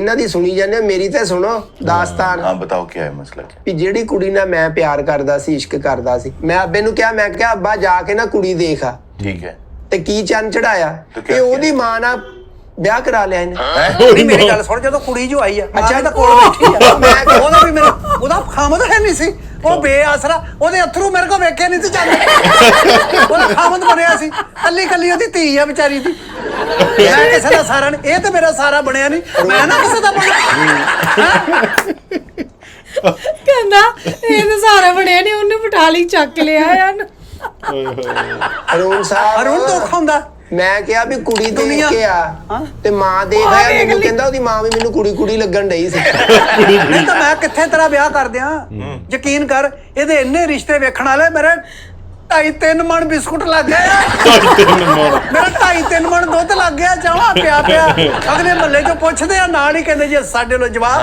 इन्हां दी सुनी जाने मेरी तो सुनो दास्तान। हाँ बताओ क्या है मसला क्या? भी जेड़ी कुड़ी ना मैं प्यार करदा सी इश्क करदा सी मैं अब्बे नूं क्या मैं क्या अब्बा जाके ना कुड़ी देख आ ठीक है ते की चंन चढ़ाया तो क्या ते ओदी मां ना ब्याह करा लिया इन्हें। नहीं मेरी गल सुन जो कुड़ी जो आई है अच्छा तो कोल बैठी है मैं ओदा भी मेरा ओदा खामद है नहीं सी वो बेआसरा ओदे अथरू मेरे को वेखे नहीं सी चलदे ओदा खामद बनया सी कल्ली कल्ली ओदी धी है बेचारी दी मैं किसे दा सारा नहीं ए ते मेरा सारा बनया नहीं मैं ना किसे दा बना कहना ये तो सारा बनया नहीं उन्हें बिठा ली चक लिया यार अरुण साहब अरुण धोखा हुंदा मैं क्या भी कुड़ी देख दुनिया के आ ते मां देख मां आया देख मैनू ली। कहंदा ओदी मां भी मैनू कुड़ी कुड़ी लगन डई सी नहीं तो मैं किथे तेरा ब्याह कर दिया यकीन कर ਇਹਦੇ ਇੰਨੇ ਰਿਸ਼ਤੇ ਵੇਖਣ ਵਾਲੇ ਮੇਰੇ 2.5-3 ਮਣ ਬਿਸਕੁਟ ਲੱਗ ਗਏ ਮੇਰਾ 2.5-3 ਮਣ ਦੁੱਧ ਲੱਗ ਗਿਆ ਜਾਵਾ ਪਿਆ ਪਿਆ ਅਗਲੇ ਮਹੱਲੇ ਚੋਂ ਪੁੱਛਦੇ ਆ ਨਾਲ ਹੀ ਕਹਿੰਦੇ ਜੀ ਸਾਡੇ ਲੋ ਜਵਾਬ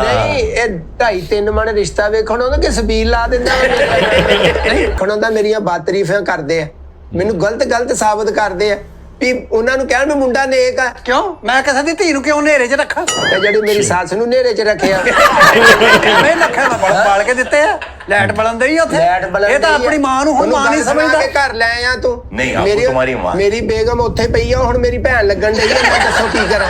ਨਹੀਂ ਇਹ 2.5-3 ਮਣ ਰਿਸ਼ਤਾ ਵੇਖਣ ਉਹਦਾ ਕਿ ਸਬੀਲ ਲਾ ਦਿੰਦਾ ਨਹੀਂ ਵੇਖਣ ਉਹਦਾ ਮੇਰੀਆਂ ਬਾਤਰੀਫਾਂ ਕਰਦੇ ਆ ਮੈਨੂੰ ਗਲਤ ਸਾਬਤ ਕਰਦੇ ਆ ਵੀ ਉਹਨਾਂ ਨੂੰ ਕਹਿਣ ਵੀ ਮੁੰਡਾ ਨੇਕ ਆ ਕਿਉਂ ਮੈਂ ਕਿਸੇ ਦੀ ਧੀ ਨੂੰ ਕਿਉਂ ਨੇਰੇ 'ਚ ਰੱਖਾਂ ਤੇ ਜਿਹੜੀ ਮੇਰੀ ਸੱਸ ਨੂੰ ਨੇਰੇ 'ਚ ਰੱਖਿਆ ਮੈਂ ਲੱਖਾਂ ਦਾ ਬਾਲ ਕੇ ਦਿੱਤੇ ਆ ਲੈਟ ਬਲਣ ਦੇ ਹੀ ਉੱਥੇ ਲੈਟ ਬਲਣ ਇਹ ਤਾਂ ਆਪਣੀ ਮਾਂ ਨੂੰ ਹੁਣ ਮਾਂ ਨਹੀਂ ਸਮਝਦਾ ਘਰ ਲੈ ਆਇਆ ਤੂੰ ਨਹੀਂ, ਆਪ ਤੁਹਾਡੀ ਮਾਂ। ਮੇਰੀ ਬੇਗਮ ਉੱਥੇ ਪਈ ਆ ਹੁਣ ਮੇਰੀ ਭੈਣ ਲੱਗਣ ਡਈ ਆ ਮੈਂ ਦੱਸੋ ਕੀ ਕਰਾਂ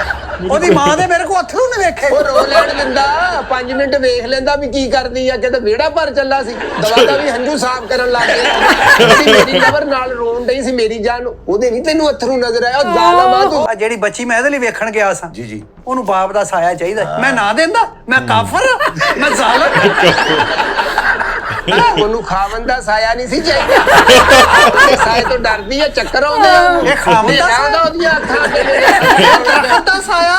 ਉਹਦੀ ਮਾਂ ਦੇ ਮੇਰੇ ਕੋ ਅਥਰੂ ਨੇ ਵੇਖੇ ਉਹ ਰੋ ਲੈਣ ਦਿੰਦਾ 5 ਮਿੰਟ ਵੇਖ ਲੈਂਦਾ ਵੀ ਕੀ ਕਰਦੀ ਆ ਕਿਤੇ ਵਿਹੜਾ ਭਰ ਚੱਲਾ ਸੀ ਦਵਾ ਦਾ ਵੀ ਹੰਝੂ ਸਾਫ਼ ਕਰਨ ਲੱਗ ਗਿਆ ਜਿਹੜੀ ਮੇਰੀ ਨਜ਼ਰ ਨਾਲ ਰੋਣ ਡਈ ਸੀ ਮੇਰੀ ਜਾਨ ਉਹਦੇ ਨਹੀਂ ਤੈਨੂੰ ਅਥਰੂ ਨਜ਼ਰ ਆਇਆ ਉਹ ਜ਼ਾਲਮਾ ਤੂੰ ਆ ਜਿਹੜੀ ਬੱਚੀ ਮੈਂ ਇਹਦੇ ਲਈ ਵੇਖਣ ਗਿਆ ਸਾਂ जी जी ਉਹਨੂੰ ਬਾਪ ਦਾ ਸਾਇਆ ਚਾਹੀਦਾ ਮੈਂ ਨਾ ਦਿੰਦਾ ਮੈਂ ਕਾਫਰ ਮੈਂ ਜ਼ਾਲਮ ਉਹਨੂੰ ਖਾਵਨ ਦਾ ਸਾਇਆ ਨਹੀਂ ਸੀ ਚਾਹੀਦਾ ਇਹ ਸਾਏ ਤੋਂ ਡਰਦੀ ਆ ਚੱਕਰ ਆਉਂਦੇ ਆ ਇਹ ਖਾਵਨ ਦਾ ਸਾਇਆ? ਉਹਦੀਆਂ ਅੱਖਾਂ ਅੱਗੇ ਮੇਰੇ ਦਾ ਸਾਇਆ